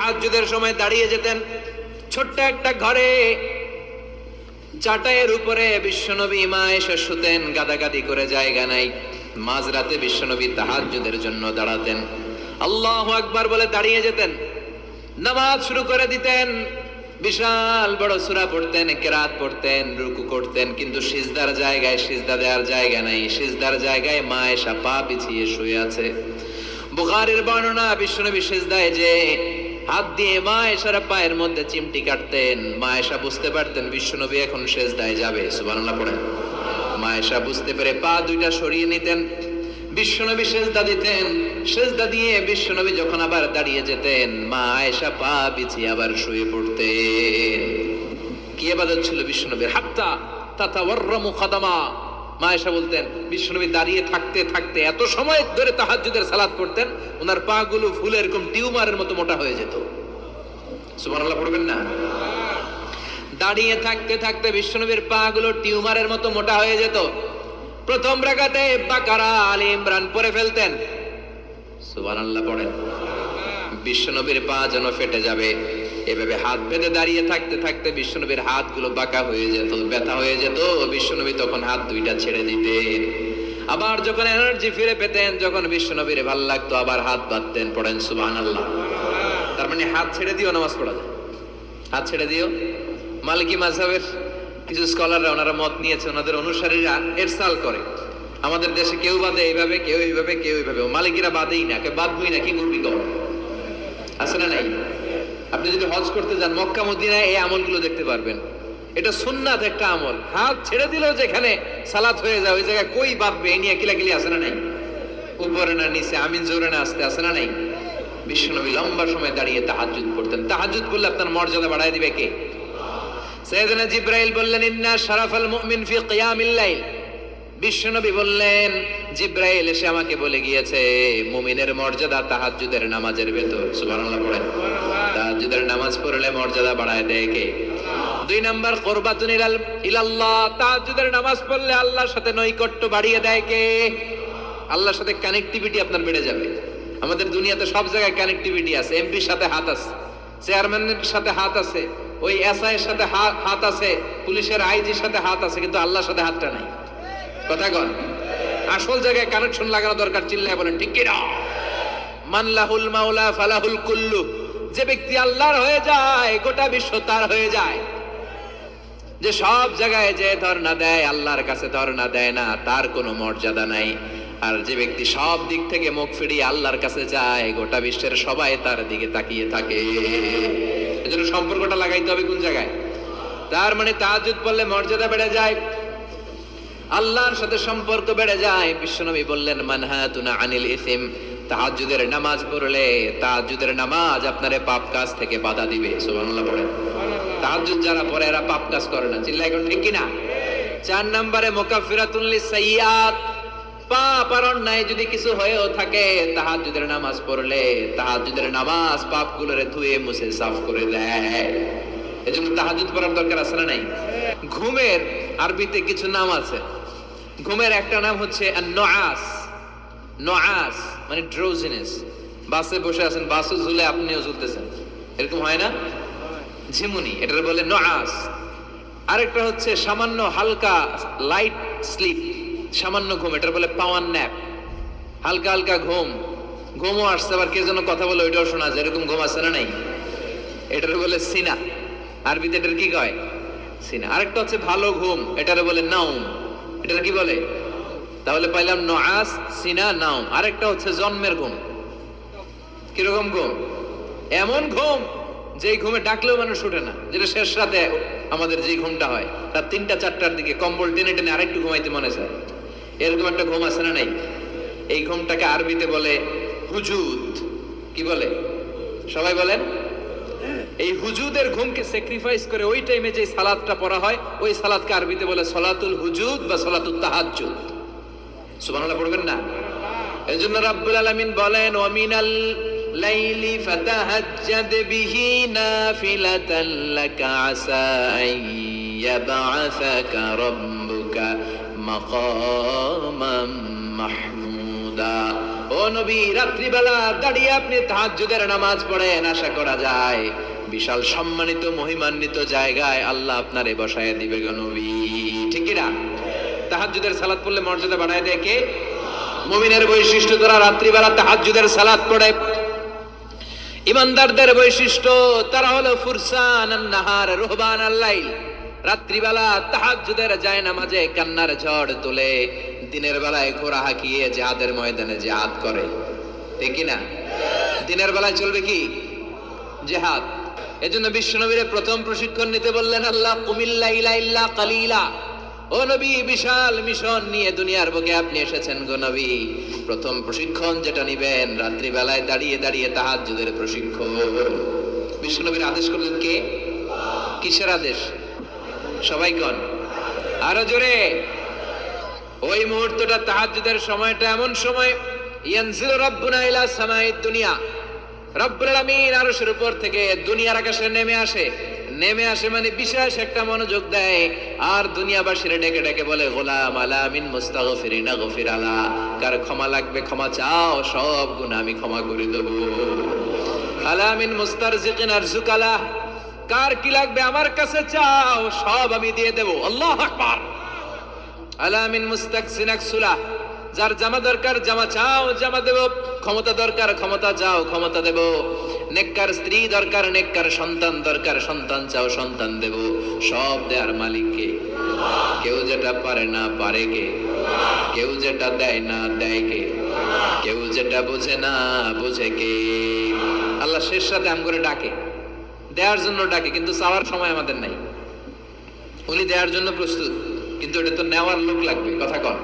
তাহাজ্জুদের সময় দাঁড়িয়ে যেতেন। ছোট্ট একটা ঘরে চাটাইয়ের উপরে বিশ্বনবী মা এসে শুতেন, গাদাগাদি করে জায়গা নাই। মাঝরাতে বিশ্বনবী তাহাজ্জুদের জন্য দাঁড়াতেন, আল্লাহু আকবার বলে দাঁড়িয়ে যেতেন, নামাজ শুরু করে দিতেন। বিশাল বড় সূরা পড়তেন, কিরাত পড়তেন, রুকু করতেন, কিন্তু সিজদার জায়গায় সিজদা দেওয়ার জায়গা নাই। সিজদার জায়গায় মা এসা পা বিছিয়ে শুয়ে আছে। বুখারীর বর্ণনা, বিশ্বনবী সিজদায় যে হাত দিয়ে মা এসার পায়ের মধ্যে চিমটি কাটতেন, মা এসা বুঝতে পারতেন বিশ্বনবী এখন সিজদায় যাবে। সুবহানাল্লাহ পড়েন। মা এসা বুঝতে পেরে পা দুইটা সরিয়ে নিতেন, বিশ্বনবী সিজদা দিতেন। সিজদা দিয়ে বিশ্বনবী যখন আবার দাঁড়িয়ে যেতেন, মা আয়েশা পা বিছিয়ে আবার শুয়ে পড়তেন। কি ইবাদত ছিল বিশ্বনবীর! হাত্তা তাতাওয়াররামু খাদামা। মা আয়েশা বলতেন বিশ্বনবী দাঁড়িয়ে থাকতে থাকতে এত সময় ধরে তাহাজ্জুদের সালাত পড়তেন, ওনার পা গুলো ফুলে এরকম টিউমারের মতো মোটা হয়ে যেত। সুবহানাল্লাহ পড়বেন না? দাঁড়িয়ে থাকতে থাকতে বিশ্বনবীর পা গুলো টিউমারের মতো মোটা হয়ে যেত। প্রথম রাকাতে বাকারা, আলে ইমরান পড়ে ফেলতেন। সুবহানাল্লাহ পড়েন। বিশ্বনবীর পা যেন ফেটে যাবে, এভাবে হাত বেঁধে দাঁড়িয়ে থাকতে থাকতে বিশ্বনবীর হাতগুলো বাঁকা হয়ে যেত, ব্যথা হয়ে যেত। বিশ্বনবী তখন হাত দুইটা ছেড়ে দিতেন। আবার যখন এনার্জি ফিরে পেতেন, যখন বিশ্বনবীর ভাল লাগতো, আবার হাত বাঁধতেন। পড়েন সুবহানাল্লাহ। তার মানে হাত ছেড়ে দিও নামাজ পড়া যায়। হাত ছেড়ে দিও। মালিকি মাযহাবের কিছু স্কলাররা ওনারা মত নিয়েছে, ওনাদের অনুসারীরা এরসাল করে, আমাদের দেশে কেউ বাদে এইভাবে, কেউ এইভাবে, কেউ এইভাবে। মালিকিরা বাদেই না, কেউ বাদবই না, কি করবি কর, আছে না নাই? আপনি যদি হজ করতে যান মক্কা মদিনায়, এই আমলগুলো দেখতে পারবেন। এটা সুন্নাত একটা আমল। হাত ছেড়ে দিলেও যেখানে সালাত হয়ে যায় ওই জায়গায় কই বাঁধবে, এই নিয়ে কিলাকিলি আছে না নাই? উপরে না নিচে, আমিন জোরে না আসতে, আছে না নাই? বিশ্বনবী লম্বা সময় দাঁড়িয়ে তাহাজ্জুদ পড়তেন। তাহাজ্জুদ করলে আপনার মর্যাদা বাড়ায় দিবে কে? সাইয়েদনা জিবরাইল বললেন, ইন্না শারাফাল মুমিন ফি কিয়ামিল লাইল। বিশ্বনবী বললেন, জিবরাইল এসে আমাকে বলে গিয়েছে মুমিনের মর্যাদা তাহাজ্জুদের নামাজের ভেতর। সুবহানাল্লাহ পড়েন। তাহাজ্জুদের নামাজ পড়লে মর্যাদা বাড়ায় দেয় কে? দুই নাম্বার, কুরবাতুন ইলাল্লাহ। তাহাজ্জুদের নামাজ পড়লে আল্লাহর সাথে নৈকট্য বাড়িয়ে দেয় কে? আল্লাহর সাথে কানেক্টিভিটি আপনার বেড়ে যাবে। আমাদের দুনিয়াতে সব জায়গায় কানেক্টিভিটি আছে। এমপির সাথে হাত আছে, চেয়ারম্যানের সাথে হাত আছে, ওই এসআই এর সাথে হাত আছে, পুলিশের আইজির সাথে হাত আছে, কিন্তু আল্লাহর সাথে হাতটা নাই। কথা কন। আসল জায়গায় কানেকশন লাগানো দরকার। চিল্লায় বলেন ঠিক কি না? মান লাহুল মাওলা ফালাহুল কুল্লু। যে ব্যক্তি আল্লাহর হয়ে যায়, গোটা বিশ্ব তার হয়ে যায়। যে সব জায়গায় যে ধর্ণা দেয়, আল্লাহর কাছে ধর্ণা দেয় না, তার কোনো মর্যাদা নাই। আর যে ব্যক্তি সব দিক থেকে মুখ ফিরিয়ে আল্লাহর কাছে যায়, গোটা বিশ্বের সবাই তার দিকে তাকিয়ে থাকে। এজন্য সম্পর্কটা লাগাইতে হবে কোন জায়গায়? তার মানে তাহাজ্জুদ পড়লে মর্যাদা বেড়ে যায়, আল্লাহর সাথে সম্পর্ক বেড়ে যায়। বিশ্বনবী বললেন, মানহাতুনা আনিল ইসম। তাহাজ্জুদের নামাজ পড়লে, তাহাজ্জুদের নামাজ আপনারে পাপ কাজ থেকে বাধা দিবে। সুবহানাল্লাহ পড়েন। তাহাজ্জুদ যারা পড়ে এরা পাপ কাজ করে না। চিল্লায় এখন ঠিক কি না? 4 নম্বরে মুকাফফিরাতুন লিসাইয়্যাত। পাপ আর অন্যায় যদি কিছু হয়েও থাকে, তাহাজ্জুদের নামাজ পড়লে তাহাজ্জুদের নামাজ পাপগুলোরে ধুয়ে মুছে সাফ করে দেয়। এজন্য তাহাজ্জুদ পড়ার দরকার আছে না নাই? ঘুমের আরবিতে কিছু নাম আছে। ঘুমের একটা নাম হচ্ছে আন-নুআস। নুআস মানে ড্রোজিনেস। বাসে বসে আছেন, বাসে ঝুলে আপনিও ঝুলতেছেন, এরকম হয় না? ঝিমুনি, এটার বলে নুআস। আরেকটা হচ্ছে সামান্য হালকা লাইট স্লিপ, সামান্য ঘুম, এটার বলে পাওয়ার ন্যাপ। হালকা হালকা ঘুম, ঘুমও আসছে, আবার কে যেন কথা বলে ওইটাও শোনা যায়, এরকম ঘুম আছে না নাই? এটার বলে সিনা। আরবিতে এটার কি কয়? সিনা। আরেকটা হচ্ছে ভালো ঘুম, এটারে বলে নাউম। এটার কি বলে? তাহলে পাইলাম নুআস, সিনা, নাউম। আরেকটা হচ্ছে জন্মের ঘুম। কিরকম ঘুম? এমন ঘুম যেই ঘুমে ডাকলেও মানুষ উঠে না, যেটা শেষ রাতে আমাদের যে ঘুমটা হয়, তার 3টা-4টার দিকে কম্বল টেনে টেনে আরেকটু ঘুমাইতে মনে চায়, এরকম একটা ঘুম আছে না নাই? এই ঘুমটাকে আরবিতে বলে হুজুদ। কি বলে? সবাই বলেন। এই হুজুদের ঘুমকে স্যাক্রিফাইস করে ওই টাইমে যে সালাতটা পড়া হয়, ওই সালাতকে আরবিতে বলে সলাতুল হুজুদ বা সলাতুত তাহাজ্জুদ। সুবহানাল্লাহ পড়বেন না? এজন্য রাব্বুল আলামিন বলেন, ওয়া মিনাল লাইলি ফাতাহাজ্জাদ বিহি নাফিলাতান লাকা আসা আন ইয়াবআসাকা রাব্বুকা মাকামান মাহমুদা। ও নবী, রাত্রিবেলা দাঁড়িয়ে আপনি তাহাজ্জুদের নামাজ পড়েন, আশা করা যায় বিশাল সম্মানিত মহিমান্বিত জায়গায় আল্লাহ আপনারে বসায় দিবে গো নবী। ঠিক কি না? তাহাজ্জুদের সালাত পড়লে মর্যাদা বাড়ায় দেয় কে? মুমিনের বৈশিষ্ট্য, তারা রাত্রিবেলা তাহাজ্জুদের সালাত পড়ে। ইমানদারদের বৈশিষ্ট্য, তারা হলো ফুরসান আন-নাহার রুহবান আল-লাইল। রাত্রিবেলা তাহাজ্জুদের জায়নামাজে কান্নার ঝড় তোলে, দিনের বেলায় ঘোড়া হাঁকিয়ে জিহাদের ময়দানে জিহাদ করে। ঠিক কি না? দিনের বেলায় চলবে কি? জিহাদ। এজন্য বিশ্বনবীর প্রথম প্রশিক্ষণ নিতে বললেন আল্লাহ, কুমিল লাইলা ইল্লা কালিলা। ও নবী, বিশাল মিশন নিয়ে দুনিয়ার বুকে আপনি এসেছেন গো নবী। প্রথম প্রশিক্ষণ যেটা নিবেন, রাত্রি বেলায় দাঁড়িয়ে দাঁড়িয়ে তাহাজ্জুদের প্রশিক্ষণ। বিশ্বনবীর আদেশ করলেন কে? কিসের আদেশ? সবাই কোন? আরো জোরে। ওই মুহূর্তটা তাহাজ্জুদের সময়টা এমন সময়, ইয়ানজিলু রাব্বুনা ইলা সামাইদ দুনিয়া, রব্বুল আলামিন আরশের উপর থেকে দুনিয়ার আকাশে নেমে আসে। নেমে আসে মানে বিশেষ একটা মনোযোগ দেয়, আর দুনিয়াবাসীর ডেকে ডেকে বলে, গোলাম আলা মিন মুস্তাগফিরিনা গফির আলা, কার ক্ষমা লাগবে ক্ষমা চাও, সব গুনাহ আমি ক্ষমা করে দেব। আলা মিন মুস্তারজিকিন আরজুক আলা, কার কি লাগবে আমার কাছে চাও, সব আমি দিয়ে দেব। আল্লাহু আকবার। আলা মিন মুস্তাকসিন আকসুলা, যার জামা দরকার জামা চাও, জামা দেব। ক্ষমতা দরকার ক্ষমতা চাও, ক্ষমতা দেব। নেককার স্ত্রী দরকার, নেককার সন্তান দরকার, সন্তান চাও, সন্তান দেব। সব দেয়ার মালিক কে? কেউ যেটা পারে না পারে কে? কেউ যেটা দেয় না দেয় কে? কেউ যেটা বোঝে না বোঝে কে? আল্লাহ শেষ রাতে আম করে ডাকে, দেওয়ার জন্য ডাকে, কিন্তু চাওয়ার সময় আমাদের নাই। উনি দেওয়ার জন্য প্রস্তুত, কিন্তু এটা তো নেওয়ার লোক লাগবে। কথা কন।